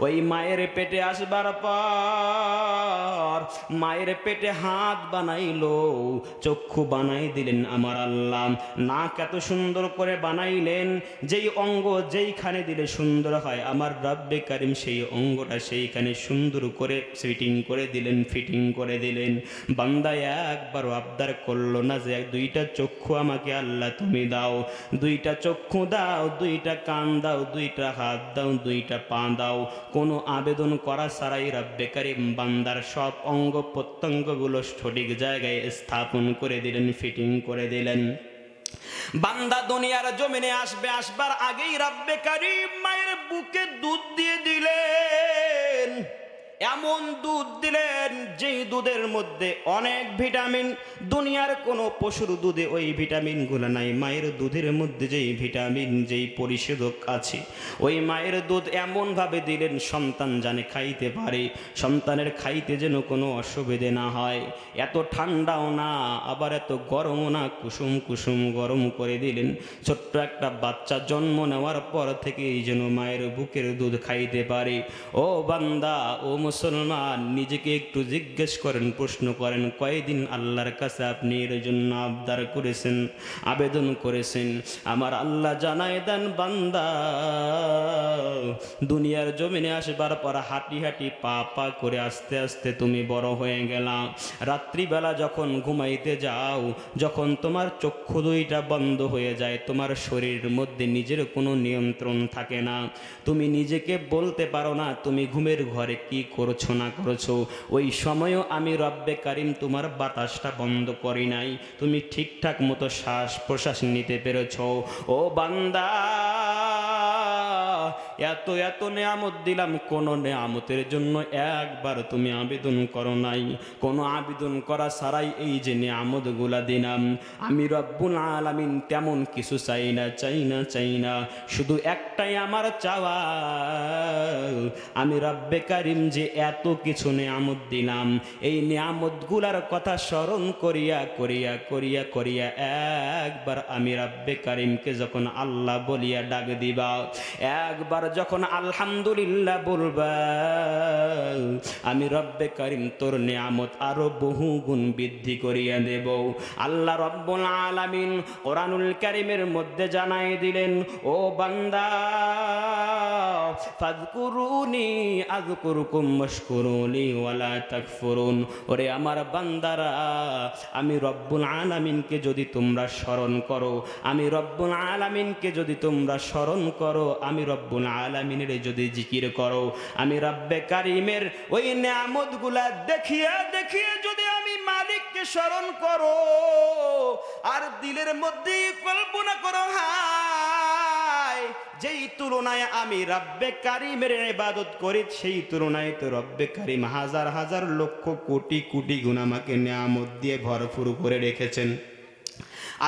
ওই মায়ের পেটে আসবার পর মায়ের পেটে হাত বানাইলো, চক্ষু বানাই দিলেন আমার আল্লাহ, নাক এত সুন্দর করে বানাইলেন, যেই অঙ্গ যেইখানে দিলে সুন্দর হয় আমার রব্বে কারিম সেই অঙ্গটা সেইখানে সুন্দর করে ফিটিং করে দিলেন, ফিটিং করে দিলেন। বান্দা একবারও আবদার করলো না যে দুইটা চক্ষু আমাকে আল্লাহ তুমি দাও, দুইটা চক্ষু দাও, দুইটা কান দাও, দুইটা হাত দাও, দুইটা পা দাও। কোনো আবেদন করা ছাড়াই রব্বে কারিম বান্দার সব অঙ্গ প্রত্যঙ্গগুলো সঠিক জায়গায় স্থাপন করে দিলেন, ফিটিং করে দিলেন। বান্দা দুনিয়ার জমিনে আসবে, আসবার আগেই রব্বে কারিম মায়ের বুকে দুধ দিয়ে দিলেন। এমন দুধ দিলেন যেই দুধের মধ্যে অনেক ভিটামিন, দুনিয়ার কোনো পশুর দুধে ওই ভিটামিনগুলো নাই। মায়ের দুধের মধ্যে যেই ভিটামিন, যেই পরিশোধক আছে, ওই মায়ের দুধ এমনভাবে দিলেন সন্তান জানে খাইতে পারে, সন্তানের খাইতে যেন কোনো অসুবিধে না হয়। এত ঠান্ডাও না আবার এত গরমও না, কুসুম কুসুম গরম করে দিলেন। ছোট্ট একটা বাচ্চা জন্ম নেওয়ার পর থেকেই যেন মায়ের বুকের দুধ খাইতে পারে। ও বান্দা, ও মুসলমান, নিজেকে একটু জিজ্ঞেস করেন, প্রশ্ন করেন, কয়দিন আল্লাহর কাছে আপনি এর জন্য আবদার করেছেন, আবেদন করেছেন? আমার আল্লাহ জানায় দেন, বান্দা দুনিয়ার জমিনে আসবার পর হাঁটি হাঁটি পা পা করে আস্তে আস্তে তুমি বড় হয়ে গেলা। রাত্রিবেলা যখন ঘুমাইতে যাও, যখন তোমার চক্ষু দুইটা বন্ধ হয়ে যায়, তোমার শরীরের মধ্যে নিজের কোনো নিয়ন্ত্রণ থাকে না, তুমি নিজেকে বলতে পারো না তুমি ঘুমের ঘরে কি করছো না করছো, ওই সময়ও আমি রব্বে কারিম তোমার বাতাসটা বন্ধ করি নাই, তুমি ঠিকঠাক মতো শ্বাস প্রশ্বাস নিতে পেরেছ। ও বান্দা, এত এত নেয়ামত দিলাম, কোন নেয়ামতের জন্য একবার তুমি আবেদন করো নাই? কোনো আবেদন করা ছাড়াই এই যে নেয়ামতগুলা দিলাম, আমি রব্বুল আলামিন তেমন কিছু চাই না, চাই না, চাই না, শুধু একটাই আমার চাওয়া, আমি রব্বে কারিম যে এত কিছু নেয়ামত দিলাম, এই নেয়ামতগুলার কথা স্মরণ করিয়া করিয়া করিয়া করিয়া একবার আমি রব্বে কারিমকে যখন আল্লাহ বলিয়া ডাক দিবা, একবার যখন আলহামদুলিল্লাহ বলবা, আমি রব্বে কারিম তোর নেয়ামত আরো বহু গুণ বৃদ্ধি করিয়া দেব। আল্লাহ রব্বুল আলামিন কোরআনুল কারীমের মধ্যে জানাই দিলেন, ও বান্দা ফাযকুরুনি আযকুরুকুম ওয়াশকুরুলি ওয়ালা তাকফুরুন। ওরে আমার বান্দারা, আমি রব্বুল আলামিনকে যদি তোমরা স্মরণ করো, আমি রব্বুল আলামিনকে যদি তোমরা স্মরণ করো, আমি রব্বুল আলামিনের যদি জিকির করো, আমি রব্বে কারিমের ওই নেয়ামতগুলা দেখিয়া দেখিয়া যদি আমি মালিককে স্মরণ করো, আর দিলের মধ্যে কল্পনা করো, হায় যেই তুলনায় আমি রব্বে কারিমের ইবাদত করি, সেই তুলনায় তো রব্বে কারিম হাজার হাজার লক্ষ কোটি কোটি গুণ আমাকে নেয়ামত দিয়ে ভরপুর করে রেখেছেন।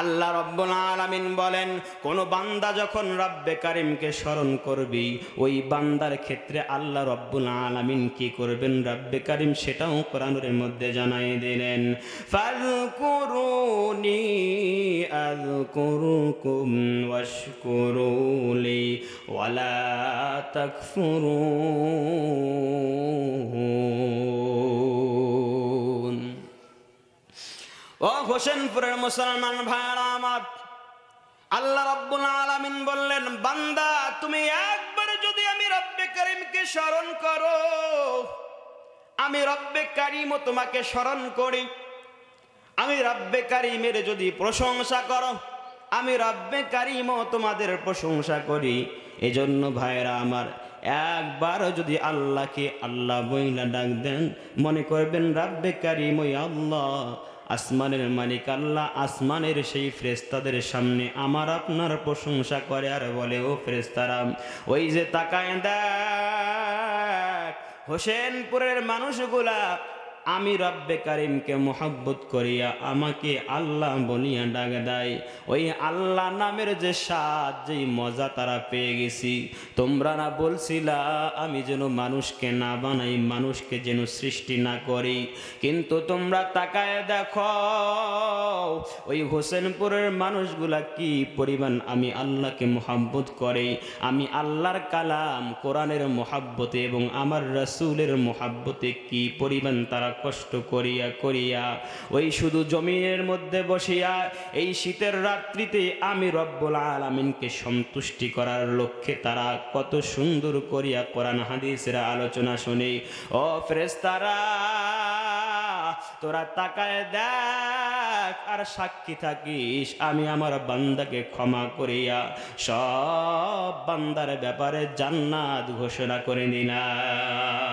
আল্লাহ রব্বুল আলামিন বলেন, কোন বান্দা যখন রব্বে কারিমকে স্মরণ করবি, ওই বান্দার ক্ষেত্রে আল্লাহ রব্বুল আলামিন কি করবেন, রব্বে কারিম সেটাও কোরআনের মধ্যে জানাই দিলেন, ফাযকুরুনি আযকুরুকুম ওয়াশকুরুলি ওয়ালা তাকফুরুন। ও হোসেনপুরের মুসলমান ভাইরা আমার, আল্লাহ রাব্বুল আলামিন বললেন, বান্দা তুমি একবার যদি আমি রব্বে কারিমকে স্মরণ করো, আমি রব্বে কারিমও তোমাকে স্মরণ করি, আমি রব্বে কারিমের যদি প্রশংসা করো, আমি রব্বে কারিমও তোমাদের প্রশংসা করি। এজন্য ভাইরা আমার, একবার যদি আল্লাহকে আল্লাহ বইলা ডাক দেন, মনে করবেন রব্বে কারিম ওই আল্লাহ, আসমানের মালিক আল্লাহ, আসমানের সেই ফেরেশতাদের সামনে আমার আপনার প্রশংসা করে আর বলে, ও ফেরেশতারা ওই যে তাকায় দেখ, হোসেনপুরের মানুষগুলা আমি রব্বে কারিমকে মোহাব্বত করিয়া আমাকে আল্লাহ বলিয়া ডাক দেয়, ওই আল্লাহ নামের যে স্বাদ, যেই মজা তারা পেয়ে গেছি। তোমরা না বলছিলা আমি যেন মানুষকে না বানাই, মানুষকে যেন সৃষ্টি না করি, কিন্তু তোমরা তাকায় দেখো ওই হোসেনপুরের মানুষগুলা কি পরিমাণ আমি আল্লাহকে মোহাব্বত করে, আমি আল্লাহর কালাম কোরআনের মোহাব্বতে এবং আমার রাসূলের মোহাব্বতে কি পরিমাণ তারা কষ্ট করিয়া করিয়া ওই শুধু জমিনের মধ্যে বসিয়া এই শীতের রাত্রিতে আমি রব্বুল আলামিনকে সন্তুষ্টি করার লক্ষ্যে তারা কত সুন্দর করিয়া কোরআন হাদিসের আলোচনা শুনে। ও ফেরেশতারা, তোরা তাকায় দেখ আর সাক্ষী থাকিস, আমি আমার বান্দাকে ক্ষমা করিয়া সব বান্দার ব্যাপারে জান্নাত ঘোষণা করে দিলাম।